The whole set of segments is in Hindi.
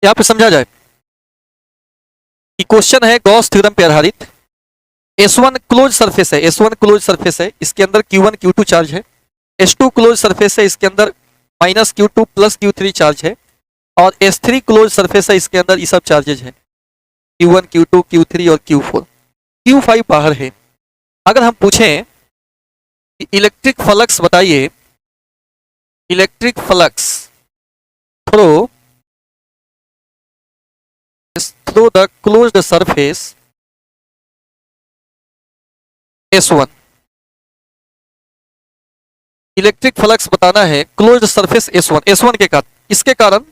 यहाँ पे समझा जाए कि क्वेश्चन है गॉस थ्योरम पे आधारित। S1 क्लोज सरफेस है, S1 क्लोज सरफेस है, इसके अंदर Q1 Q2 चार्ज है। S2 क्लोज सरफेस है, इसके अंदर -Q2 प्लस Q3 चार्ज है। और S3 क्लोज सरफेस है, इसके अंदर ये सब चार्जेज है, Q1 Q2 Q3 और Q4। Q5 बाहर है। अगर हम पूछें कि इलेक्ट्रिक फ्लक्स बताइए, electric flux through through the closed surface S1, electric flux बताना है क्लोज्ड सरफेस S1 के कारण, इसके कारण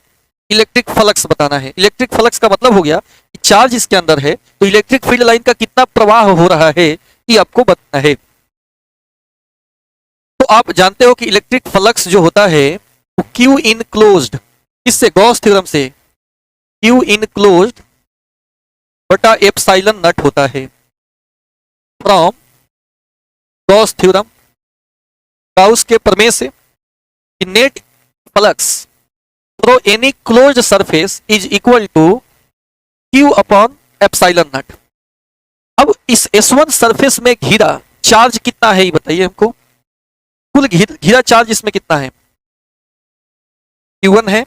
इलेक्ट्रिक फ्लक्स बताना है। इलेक्ट्रिक फ्लक्स का मतलब हो गया कि चार्ज इसके अंदर है तो इलेक्ट्रिक फील्ड लाइन का कितना प्रवाह हो रहा है ये आपको बताना है। तो आप जानते हो कि इलेक्ट्रिक फ्लक्स जो होता है वो क्यू इन क्लोज्ड, इससे गॉस थ्योरम से क्यू इन क्लोज्ड बटा एप्सिलॉन नॉट होता है फ्रॉम गॉस थ्योरम, गाउस के प्रमेय से कि net flux through any closed surface is equal to q upon epsilon naught. अब इस S1 सरफेस में घिरा चार्ज कितना है ये बताइए हमको। कुल घिरा चार्ज इसमें कितना है? Q1 है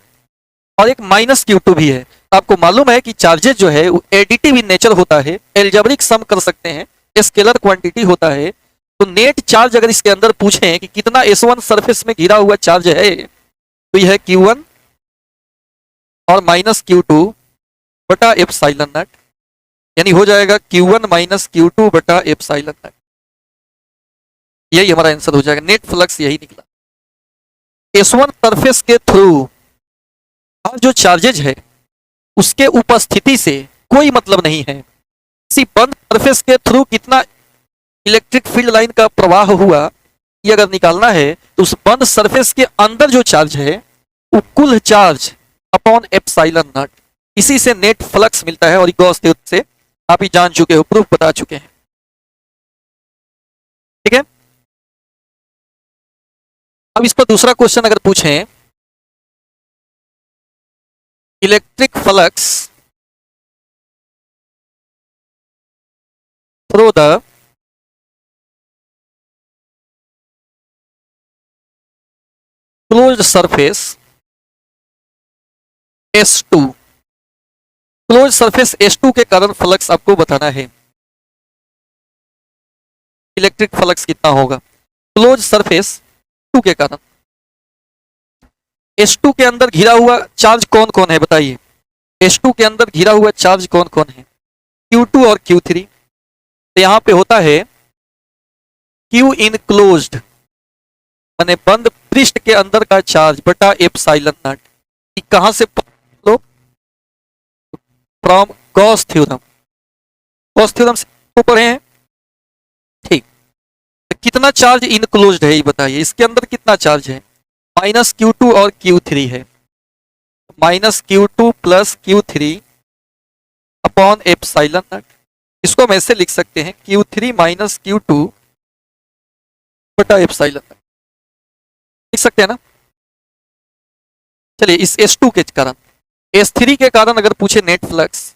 और एक -Q2 भी है। तो आपको मालूम है कि चार्जेस जो है वो एडिटिव इन नेचर होता है, एल्जेब्रिक सम कर सकते हैं, स्केलर क्वांटिटी होता है। तो नेट चार्ज अगर इसके अंदर पूछें कि कितना S1 सरफेस में घिरा हुआ चार्ज है तो यह है Q1 और -Q2 बटा एप्सिलॉन नॉट, यानी हो जाएगा Q1 -Q2 बटा एप्सिलॉन नॉट। यही हमारा आंसर हो जाएगा, नेट फ्लक्स यही निकला। S1 सरफेस के थ्रू जो चार्जेज है उसके उपस्थिति से कोई मतलब नहीं है। इसी बंद सरफेस के थ्रू कितना इलेक्ट्रिक फील्ड लाइन का प्रवाह हुआ ये अगर निकालना है तो उस बंद सरफेस के अंदर जो चार्ज है वो कुल चार्ज अपॉन एप्सिलॉन नॉट, इसी से नेट फ्लक्स मिलता है। और गॉस थ्योरम से आप ही जान चुके हो, प्रूफ बता चुके हैं। ठीक है, अब इस पर दूसरा क्वेश्चन अगर पूछें, electric flux through the closed surface S2, close surface S2 के कारण फ्लक्स आपको बताना है। इलेक्ट्रिक फ्लक्स कितना होगा क्लोज सरफेस 2 के कारण। S2 के अंदर घिरा हुआ चार्ज कौन कौन है बताइए। S2 के अंदर घिरा हुआ चार्ज कौन कौन है? Q2 और Q3। तो यहां पे होता है Q इन क्लोज्ड माने बंद पृष्ठ के अंदर का चार्ज बटा एप्सिलॉन नॉट। कहां से लो? From Gauss theorem. Gauss theorem से पढ़े हैं, ठीक। तो कितना चार्ज इनक्लोज्ड है ये बताइए, इसके अंदर कितना चार्ज है? -Q2 और Q3 है। -Q2 plus Q3 upon epsilon not. इसको हम ऐसे लिख सकते हैं Q3 माइनस Q2 बटा एप्सिलॉन नॉट, लिख सकते हैं ना। चलिए इस S2 के कारण, S3 के कारण अगर पूछे net flux,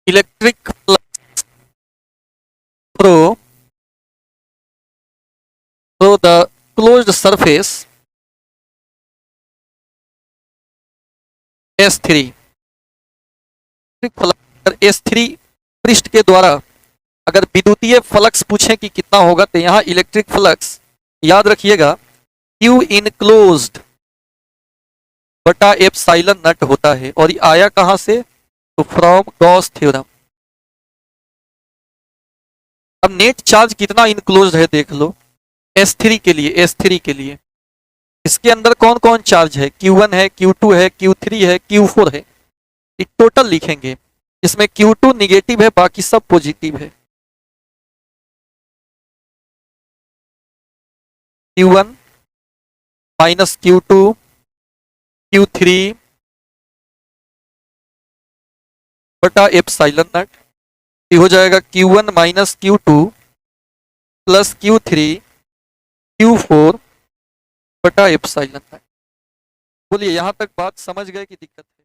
electric flux through the closed surface S3, S3 पृष्ठ के द्वारा अगर विद्युतीय फ्लक्स पूछे कि कितना होगा तो यहां इलेक्ट्रिक फ्लक्स याद रखिएगा Q इनक्लोज्ड बटा एप्सिलॉन नॉट होता है। और ये आया कहां से? तो फ्रॉम गॉस थ्योरम। अब नेट चार्ज कितना इनक्लोज्ड है देख लो S3 के लिए, S3 के लिए इसके अंदर कौन कौन चार्ज है? Q1 है, Q2 है, Q3 है, Q4 है। एक टोटल लिखेंगे, इसमें Q2 निगेटिव है, बाकी सब पॉजिटिव है। Q1 माइनस Q2 Q3 बटा एप्सिलॉन नॉट, ये हो जाएगा Q1 minus Q2 plus Q3 Q4 बटा एप्सिलॉन है। बोलिए यहाँ तक बात समझ गए कि दिक्कत है?